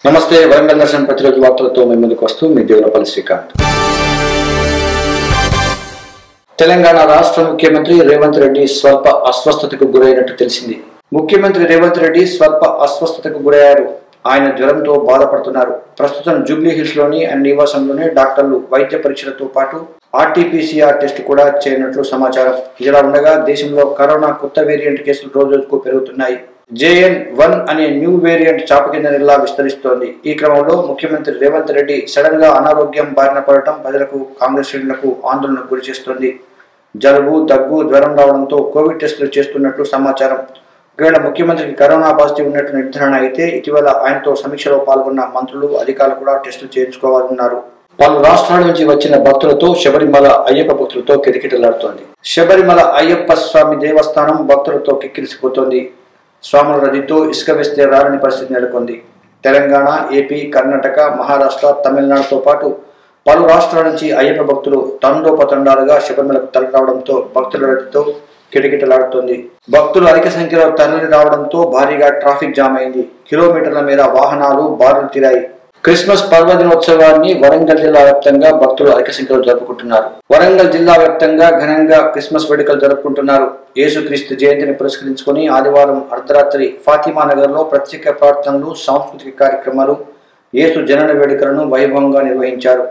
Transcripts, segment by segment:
నమస్తే వరంగల్ దర్శన్ ప్రతిరోజు వార్తలతో మీ ముందుకు వస్తూ మీ దేవులపల్లి శ్రీకాంత్. తెలంగాణ రాష్ట్ర ముఖ్యమంత్రి రేవంత్ రెడ్డి స్వల్ప అస్వస్థతకు గురైనట్టు తెలిసింది. ముఖ్యమంత్రి రేవంత్ రెడ్డి స్వల్ప అస్వస్థతకు గురయ్యారు. ఆయన జ్వరంతో బాధపడుతున్నారు. ప్రస్తుతం జూబ్లీ హిల్స్ లోని ఆయన నివాసంలోనే డాక్టర్లు వైద్య పరీక్షలతో పాటు ఆర్టీపీసీఆర్ టెస్ట్ కూడా చేయనట్లు సమాచారం. ఇలా ఉండగా దేశంలో కరోనా కొత్త వేరియంట్ కేసులు రోజుకు పెరుగుతున్నాయి. JN.1 అనే న్యూ వేరియంట్ చాప కింద నెలలా విస్తరిస్తోంది. ఈ క్రమంలో ముఖ్యమంత్రి రేవంత్ రెడ్డి సడన్ గా అనారోగ్యం బారిన పడటం ప్రజలకు, కాంగ్రెస్ శ్రేణులకు ఆందోళనకు గురి చేస్తోంది. జలుబు, దగ్గు, జ్వరం రావడంతో కోవిడ్ టెస్టులు చేస్తున్నట్లు సమాచారం. ఒకవేళ ముఖ్యమంత్రికి కరోనా పాజిటివ్ ఉన్నట్లు నిర్ధారణ అయితే ఇటీవల ఆయనతో సమీక్షలో పాల్గొన్న మంత్రులు, అధికారులు కూడా టెస్టులు చేయించుకోవాలన్నారు. పలు రాష్ట్రాల నుంచి వచ్చిన భక్తులతో శబరిమల అయ్యప్ప భక్తులతో కిటకిటలాడుతోంది. శబరిమల అయ్యప్ప స్వామి దేవస్థానం భక్తులతో కిక్కిరిసిపోతోంది. స్వాముల రద్దీతో ఇసుక వేస్తే రాలని పరిస్థితి నెలకొంది. తెలంగాణ, ఏపీ, కర్ణాటక, మహారాష్ట్ర, తమిళనాడుతో పాటు పలు రాష్ట్రాల నుంచి అయ్యప్ప భక్తులు తండోపతండాలుగా శబరిమలకు తరలిరావడంతో భక్తుల రద్దీతో కిటకిటలాడుతోంది. భక్తులు అధిక సంఖ్యలో తరలి రావడంతో భారీగా ట్రాఫిక్ జామ్ అయింది. కిలోమీటర్ల మేర వాహనాలు బారులు తీరాయి. క్రిస్మస్ పర్వదినోత్సవాన్ని వరంగల్ జిల్లా వ్యాప్తంగా భక్తులు అధిక సంఖ్యలో జరుపుకుంటున్నారు. వరంగల్ జిల్లా వ్యాప్తంగా ఘనంగా క్రిస్మస్ వేడుకలు జరుపుకుంటున్నారు. యేసుక్రీస్తు జయంతిని పురస్కరించుకుని ఆదివారం అర్ధరాత్రి ఫాతిమా నగర్ లో ప్రత్యేక ప్రార్థనలు, సాంస్కృతిక కార్యక్రమాలు, యేసు జనన వేడుకలను వైభవంగా నిర్వహించారు.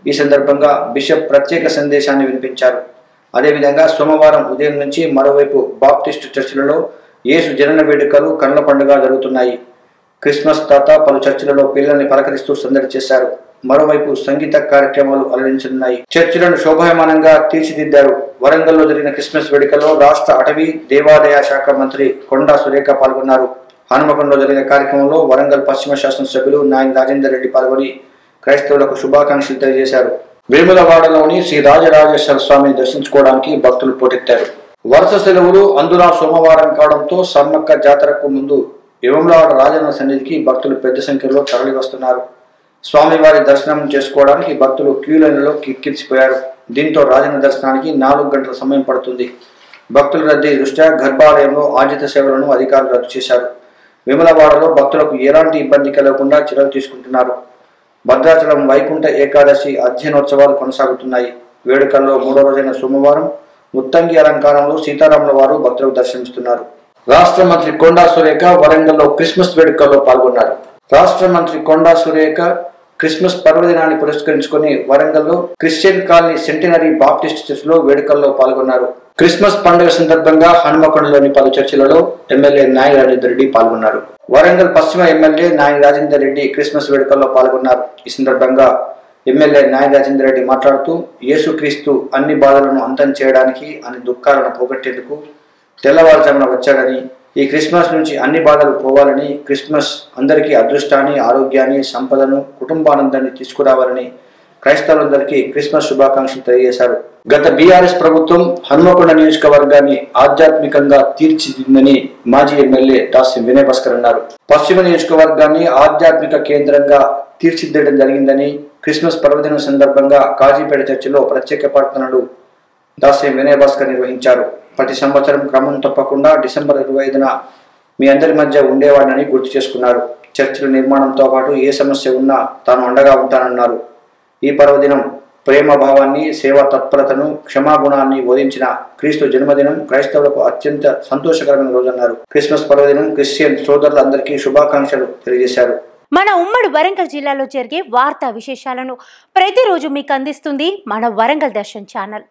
ఈ సందర్భంగా బిషప్ ప్రత్యేక సందేశాన్ని వినిపించారు. అదేవిధంగా సోమవారం ఉదయం నుంచి మరోవైపు బాప్టిస్టు చర్చిలలో యేసు జనన వేడుకలు కన్నుల పండుగ జరుగుతున్నాయి. క్రిస్మస్ తాత పలు చర్చిలలో పిల్లల్ని పలకరిస్తూ సందడి చేశారు. మరోవైపు సంగీత కార్యక్రమాలు అలరించనున్నాయి. చర్చిలను శోభాయమానంగా తీర్చిదిద్దారు. వరంగల్లో జరిగిన క్రిస్మస్ వేడుకలో రాష్ట్ర అటవీ దేవాదాయ శాఖ మంత్రి కొండా సురేఖ పాల్గొన్నారు. హనుమకొండలో జరిగిన కార్యక్రమంలో వరంగల్ పశ్చిమ శాసనసభ్యులు నాయని రాజేందర్ రెడ్డి పాల్గొని క్రైస్తవులకు శుభాకాంక్షలు తెలియజేశారు. వేములవాడలోని శ్రీ రాజరాజేశ్వర స్వామిని దర్శించుకోవడానికి భక్తులు పోటెత్తారు. వరుస సెలవులు అందున సోమవారం కావడంతో సమ్మక్క జాతరకు ముందు వేములవాడ రాజన్న సన్నిధికి భక్తులు పెద్ద సంఖ్యలో తరలి వస్తున్నారు. స్వామివారి దర్శనం చేసుకోవడానికి భక్తులు క్యూ లైన్లలో కిక్కిరిసిపోయారు. దీంతో రాజన్న దర్శనానికి 4 గంటల సమయం పడుతుంది. భక్తుల రద్దీ దృష్ట్యా గర్భాలయంలో ఆర్జిత సేవలను అధికారులు రద్దు చేశారు. వేములవాడలో భక్తులకు ఎలాంటి ఇబ్బంది కలగకుండా చర్యలు తీసుకుంటున్నారు. భద్రాచలం వైకుంఠ ఏకాదశి అధ్యయనోత్సవాలు కొనసాగుతున్నాయి. వేడుకల్లో 3వ రోజైన సోమవారం ముత్తంగి అలంకారంలో సీతారాముల వారు భక్తులకు దర్శనమిస్తున్నారు. రాష్ట్ర మంత్రి కొండా సురేఖ వరంగల్లో క్రిస్మస్ వేడుకల్లో పాల్గొన్నారు. రాష్ట్ర మంత్రి కొండా సురేఖ క్రిస్మస్ పర్వదినాన్ని పురస్కరించుకుని వరంగల్లో క్రిస్టియన్ కాలనీ సెంటినరీ బాప్టిస్ట్ చర్చిలో వేడుకల్లో పాల్గొన్నారు. క్రిస్మస్ పండుగ సందర్భంగా హనుమకొండలోని పలు చర్చిలలో ఎమ్మెల్యే నాయని రాజేందర్ రెడ్డి పాల్గొన్నారు. వరంగల్ పశ్చిమ ఎమ్మెల్యే నాయని రాజేందర్ రెడ్డి క్రిస్మస్ వేడుకల్లో పాల్గొన్నారు. ఈ సందర్భంగా ఎమ్మెల్యే నాయని రాజేందర్ రెడ్డి మాట్లాడుతూ యేసుక్రీస్తు అన్ని బాధలను అంతం చేయడానికి, అన్ని దుఃఖాలను పోగొట్టేందుకు తెల్లవారుజామున వచ్చాడని, ఈ క్రిస్మస్ నుంచి అన్ని బాధలు పోవాలని, క్రిస్మస్ అందరికీ అదృష్టాన్ని, ఆరోగ్యాన్ని, సంపదను, కుటుంబానందాన్ని తీసుకురావాలని క్రైస్తవులందరికీ క్రిస్మస్ శుభాకాంక్షలు తెలియజేశారు. గత బీఆర్ఎస్ ప్రభుత్వం హనుమకొండ నియోజకవర్గాన్ని ఆధ్యాత్మికంగా తీర్చిదిద్దిందని మాజీ ఎమ్మెల్యే దాసి వినయ్ భాస్కర్ అన్నారు. పశ్చిమ నియోజకవర్గాన్ని ఆధ్యాత్మిక కేంద్రంగా తీర్చిదిద్దడం జరిగిందని, క్రిస్మస్ పర్వదినం సందర్భంగా కాజీపేట చర్చిలో ప్రత్యేక ప్రార్థనలు దాసి వినయ్ భాస్కర్ నిర్వహించారు. ప్రతి సంవత్సరం క్రమం తప్పకుండా డిసెంబర్ 25న మీ అందరి మధ్య ఉండేవాడినని గుర్తు చేసుకున్నారు. చర్చిల నిర్మాణంతో పాటు ఏ సమస్య ఉన్నా తాను అండగా ఉంటానన్నారు. ఈ పర్వదినం ప్రేమ భావాన్ని, సేవా తత్పరతను, క్షమాగుణాన్ని బోధించిన క్రీస్తు జన్మదినం, క్రైస్తవులకు అత్యంత సంతోషకరమైన రోజన్నారు. క్రిస్మస్ పర్వదినం క్రిస్టియన్ సోదరులందరికీ శుభాకాంక్షలు తెలియజేశారు. మన ఉమ్మడి వరంగల్ జిల్లాలో జరిగే వార్తా విశేషాలను ప్రతిరోజు మీకు అందిస్తుంది మన వరంగల్ దర్శన్ ఛానల్.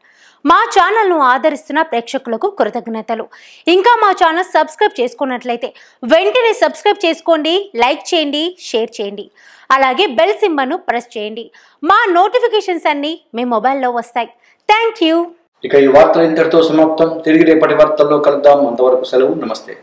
మా ఛానల్ను ఆదరిస్తున్న ప్రేక్షకులకు కృతజ్ఞతలు. ఇంకా మా ఛానల్ సబ్స్క్రైబ్ చేసుకున్నట్లయితే వెంటనే సబ్స్క్రైబ్ చేసుకోండి, లైక్ చేయండి, షేర్ చేయండి. అలాగే బెల్ సింబల్ను ప్రెస్ చేయండి. మా నోటిఫికేషన్స్ అన్నీ మీ మొబైల్లో వస్తాయి. Thank you. ఇక ఈ వార్తలు ఇంతటితో సమాప్తం. తిరిగి రేపటి వార్తల్లో కలుద్దాం. అంతవరకు సెలవు. నమస్తే.